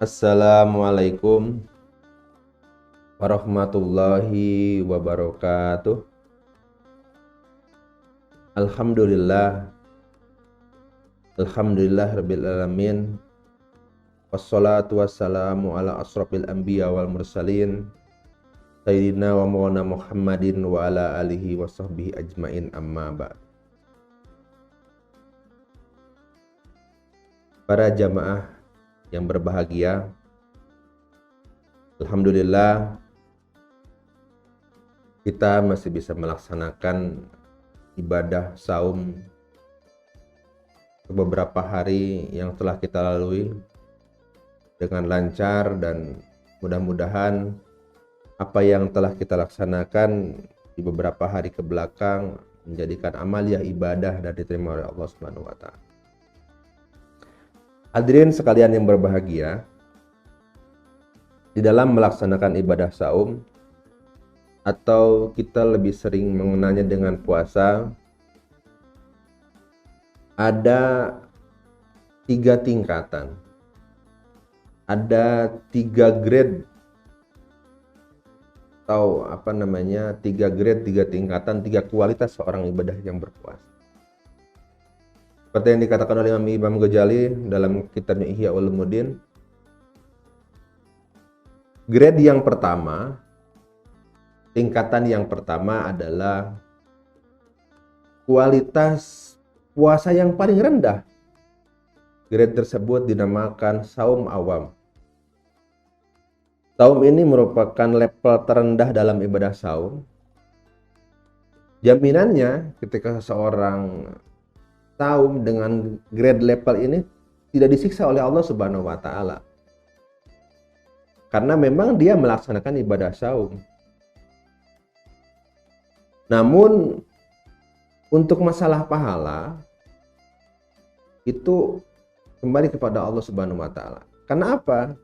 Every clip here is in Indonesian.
Assalamualaikum warahmatullahi wabarakatuh. Alhamdulillah, rabbil alamin. Wassalatu wassalamu ala asrofil anbiya wal mursalin Sayyidina wa maulana Muhammadin wa ala alihi wa sahbihi ajmain, amma ba'd. Para jamaah yang berbahagia, alhamdulillah kita masih bisa melaksanakan ibadah saum beberapa hari yang telah kita lalui dengan lancar, dan mudah-mudahan apa yang telah kita laksanakan di beberapa hari ke belakang menjadikan amaliyah ibadah dan diterima oleh Allah Subhanahu wa taala. Hadirin sekalian yang berbahagia, di dalam melaksanakan ibadah saum, atau kita lebih sering mengenalnya dengan puasa, ada 3 tingkatan, ada 3 grade, atau 3 grade, 3 tingkatan, 3 kualitas seorang ibadah yang berpuasa. Seperti yang dikatakan oleh Imam Ghazali dalam kitabnya Ihya Ulumuddin, grade yang pertama, tingkatan yang pertama adalah kualitas puasa yang paling rendah. Grade tersebut dinamakan saum awam. Saum ini merupakan level terendah dalam ibadah saum. Jaminannya ketika seseorang saum dengan grade level ini tidak disiksa oleh Allah Subhanahu wa taala. Karena memang dia melaksanakan ibadah saum. Namun untuk masalah pahala itu kembali kepada Allah Subhanahu wa taala. Karena apa?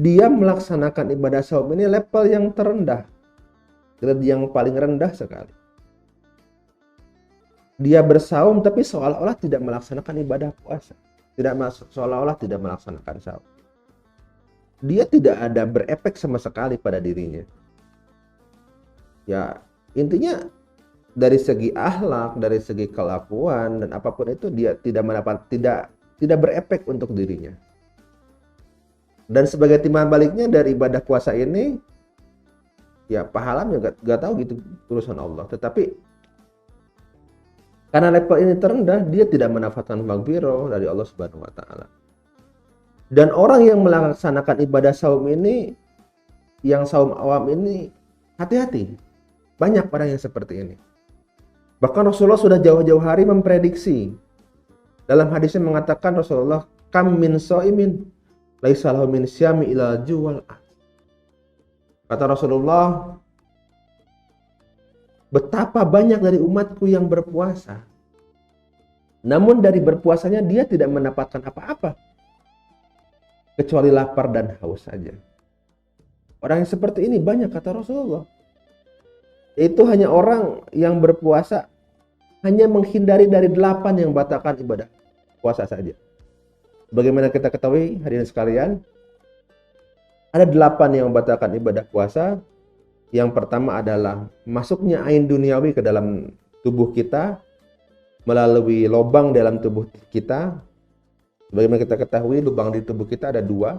Dia melaksanakan ibadah saum ini level yang terendah. Grade yang paling rendah sekali. Dia bersaum tapi seolah-olah tidak melaksanakan ibadah puasa. Seolah-olah tidak melaksanakan saum. Dia tidak ada berefek sama sekali pada dirinya. Ya, intinya dari segi akhlak, dari segi kelakuan dan apapun itu dia tidak berefek untuk dirinya. Dan sebagai timbal baliknya dari ibadah puasa ini, ya pahalanya gak tahu gitu, urusan Allah. Tetapi karena level ini terendah, dia tidak mendapatkan maghfirah dari Allah Subhanahu wa taala. Dan orang yang melaksanakan ibadah saum ini, yang saum awam ini, hati-hati. Banyak orang yang seperti ini. Bahkan Rasulullah sudah jauh-jauh hari memprediksi. Dalam hadisnya mengatakan Rasulullah, kam min shaimin laisa lahu min syami ila juwal. Kata Rasulullah, betapa banyak dari umatku yang berpuasa, namun dari berpuasanya dia tidak mendapatkan apa-apa kecuali lapar dan haus saja. Orang yang seperti ini banyak, kata Rasulullah. Itu hanya orang yang berpuasa hanya menghindari dari 8 yang batalkan ibadah puasa saja. Bagaimana kita ketahui hadirin sekalian, ada 8 yang membatalkan ibadah puasa. Yang pertama adalah masuknya ain duniawi ke dalam tubuh kita melalui lubang dalam tubuh kita. Bagaimana kita ketahui, lubang di tubuh kita ada 2.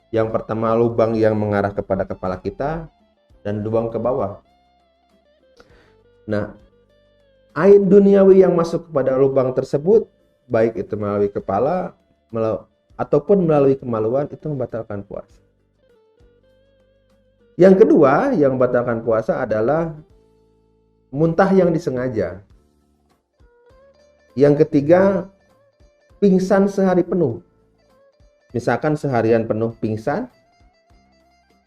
Yang pertama lubang yang mengarah kepada kepala kita dan lubang ke bawah. Nah, ain duniawi yang masuk kepada lubang tersebut, baik itu melalui kepala ataupun melalui kemaluan, itu membatalkan puasa. Yang kedua yang membatalkan puasa adalah muntah yang disengaja. Yang ketiga, pingsan sehari penuh. Misalkan seharian penuh pingsan,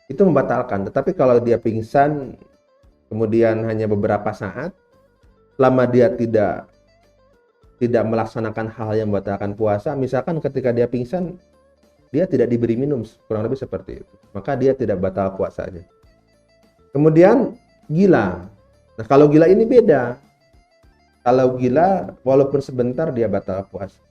itu membatalkan. Tetapi kalau dia pingsan kemudian hanya beberapa saat, selama dia tidak melaksanakan hal yang membatalkan puasa, misalkan ketika dia pingsan, dia tidak diberi minum, kurang lebih seperti itu, maka dia tidak batal puasanya. Kemudian gila. Nah, kalau gila ini beda. Kalau gila walaupun sebentar dia batal puasa.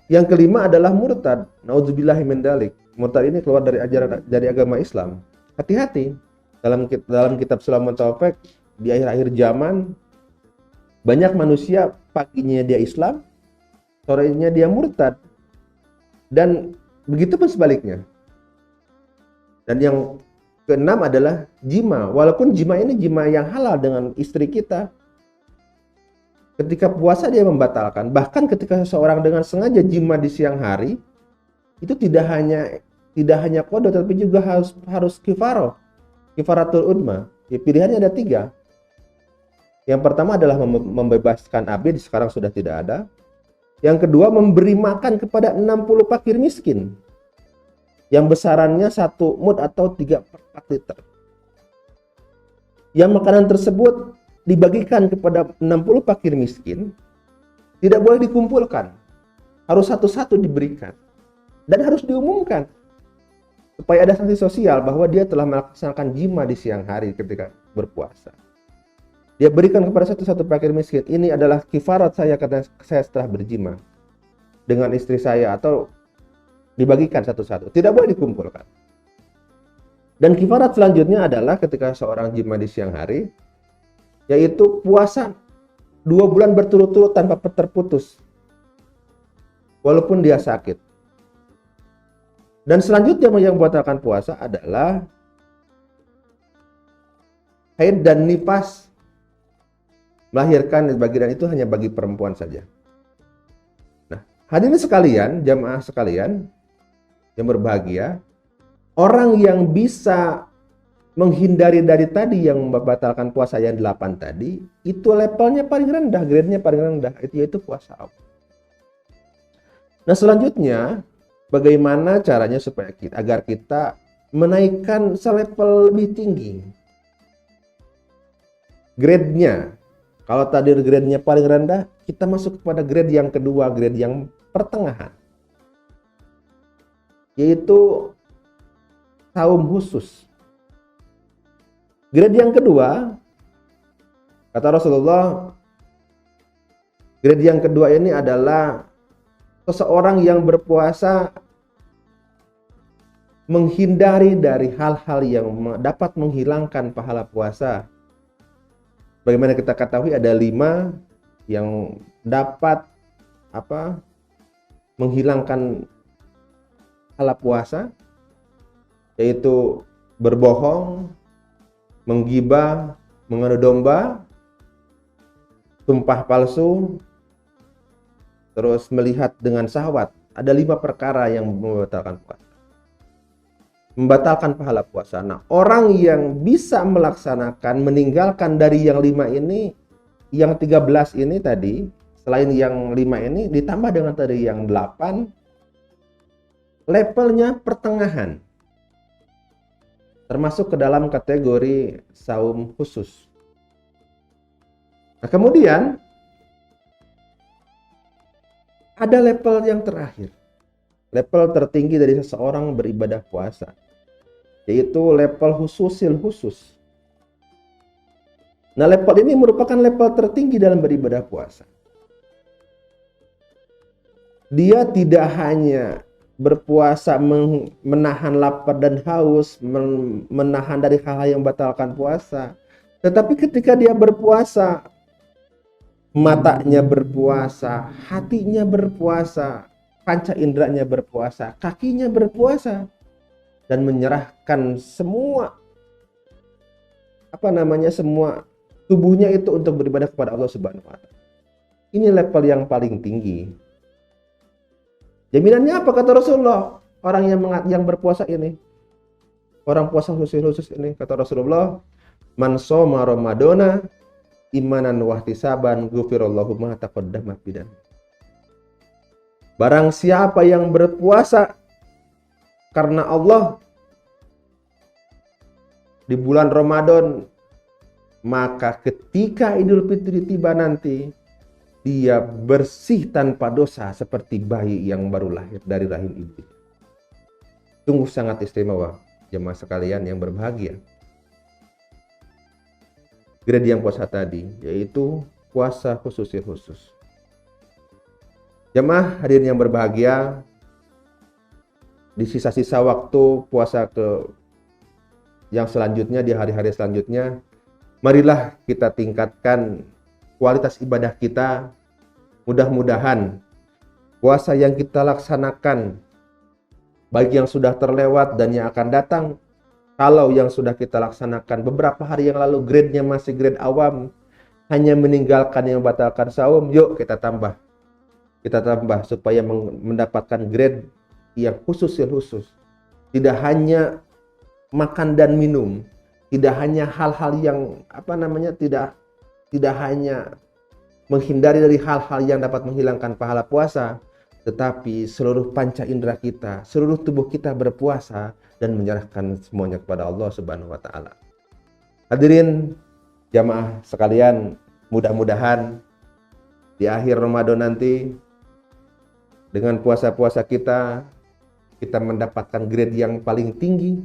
Yang kelima adalah murtad. Nauzubillahi min dzalik. Murtad ini keluar dari ajaran dari agama Islam. Hati-hati. Dalam kitab Sulamun Taufik, di akhir-akhir zaman banyak manusia paginya dia Islam, sorenya dia murtad. Dan begitu pun sebaliknya. Dan yang keenam adalah jima. Walaupun jima ini jima yang halal dengan istri kita, ketika puasa dia membatalkan. Bahkan ketika seseorang dengan sengaja jima di siang hari, itu tidak hanya qada, tapi juga harus kifaratul udma. Ya, pilihannya ada 3. Yang pertama adalah membebaskan abid, sekarang sudah tidak ada. Yang kedua, memberi makan kepada 60 fakir miskin yang besarannya 1 mud atau 3/4 liter. Yang makanan tersebut dibagikan kepada 60 fakir miskin, tidak boleh dikumpulkan, harus satu-satu diberikan, dan harus diumumkan supaya ada sanksi sosial bahwa dia telah melaksanakan jima di siang hari ketika berpuasa. Dia berikan kepada satu-satu fakir miskin, ini adalah kifarat saya karena saya setelah berjima dengan istri saya, atau dibagikan satu-satu, tidak boleh dikumpulkan. Dan kifarat selanjutnya adalah ketika seorang jima di siang hari, yaitu puasa 2 bulan berturut-turut tanpa terputus, walaupun dia sakit. Dan selanjutnya yang membatalkan puasa adalah haid dan nifas, melahirkan dan bagian itu hanya bagi perempuan saja. Nah, hadirin sekalian, jamaah sekalian yang berbahagia, orang yang bisa menghindari dari tadi yang membatalkan puasa yang 8 tadi, itu levelnya paling rendah, grade-nya paling rendah, itu yaitu puasa Allah. Nah, selanjutnya bagaimana caranya supaya agar kita menaikkan selevel lebih tinggi grade-nya. Kalau tadi grade-nya paling rendah, kita masuk kepada grade yang kedua, grade yang pertengahan, yaitu saum khusus. Grade yang kedua, kata Rasulullah, grade yang kedua ini adalah seseorang yang berpuasa menghindari dari hal-hal yang dapat menghilangkan pahala puasa. Bagaimana kita ketahui ada 5 yang dapat menghilangkan pahala puasa, yaitu berbohong, menggibah, mengadu domba, sumpah palsu, terus melihat dengan syahwat. Ada 5 perkara yang membatalkan puasa, membatalkan pahala puasa. Nah, orang yang bisa melaksanakan, meninggalkan dari yang 5 ini, yang 13 ini tadi, selain yang 5 ini, ditambah dengan tadi yang 8, levelnya pertengahan, termasuk ke dalam kategori saum khusus. Nah, kemudian ada level yang terakhir, level tertinggi dari seseorang beribadah puasa, yaitu level khususil khusus. Nah, level ini merupakan level tertinggi dalam beribadah puasa. Dia tidak hanya berpuasa menahan lapar dan haus, menahan dari hal-hal yang membatalkan puasa, tetapi ketika dia berpuasa, matanya berpuasa, hatinya berpuasa, panca inderanya berpuasa, kakinya berpuasa, dan menyerahkan semua semua tubuhnya itu untuk beribadah kepada Allah Subhanahu wa Ta'ala. Ini level yang paling tinggi. Jaminannya apa kata Rasulullah? Orang yang berpuasa ini, orang puasa khusus ini, kata Rasulullah, man shoma ramadana imanan wahtisaban ghufirallahu ma taqaddama bidan. Barang siapa yang berpuasa karena Allah di bulan Ramadan, maka ketika Idul Fitri tiba nanti, dia bersih tanpa dosa seperti bayi yang baru lahir dari rahim ibu. Sungguh sangat istimewa, jemaah sekalian yang berbahagia. Grade yang puasa tadi, yaitu puasa khusus. Jemaah hadirin yang berbahagia, di sisa-sisa waktu puasa yang selanjutnya, di hari-hari selanjutnya, marilah kita tingkatkan kualitas ibadah kita. Mudah-mudahan puasa yang kita laksanakan, baik yang sudah terlewat dan yang akan datang, kalau yang sudah kita laksanakan beberapa hari yang lalu grade-nya masih grade awam, hanya meninggalkan yang membatalkan saum, yuk kita tambah. Kita tambah supaya mendapatkan grade yang khusus. Tidak hanya makan dan minum, tidak hanya hal-hal yang tidak hanya menghindari dari hal-hal yang dapat menghilangkan pahala puasa, tetapi seluruh panca indera kita, seluruh tubuh kita berpuasa dan menyerahkan semuanya kepada Allah Subhanahu wa taala. Hadirin jamaah sekalian, mudah-mudahan di akhir Ramadan nanti dengan puasa-puasa kita mendapatkan grade yang paling tinggi,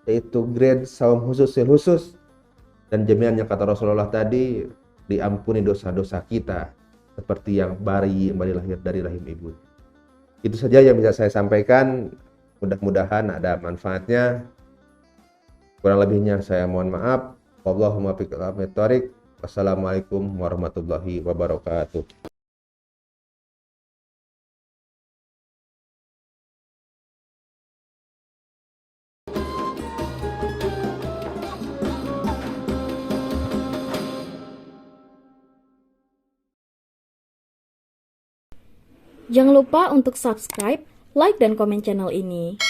yaitu grade saum khusus, dan jaminan yang kata Rasulullah tadi, diampuni dosa-dosa kita seperti yang bayi lahir dari rahim ibu. Itu saja yang bisa saya sampaikan, mudah-mudahan ada manfaatnya. Kurang lebihnya saya mohon maaf. Wallahumma biqalamit. Wassalamualaikum warahmatullahi wabarakatuh. Jangan lupa untuk subscribe, like, dan komen channel ini.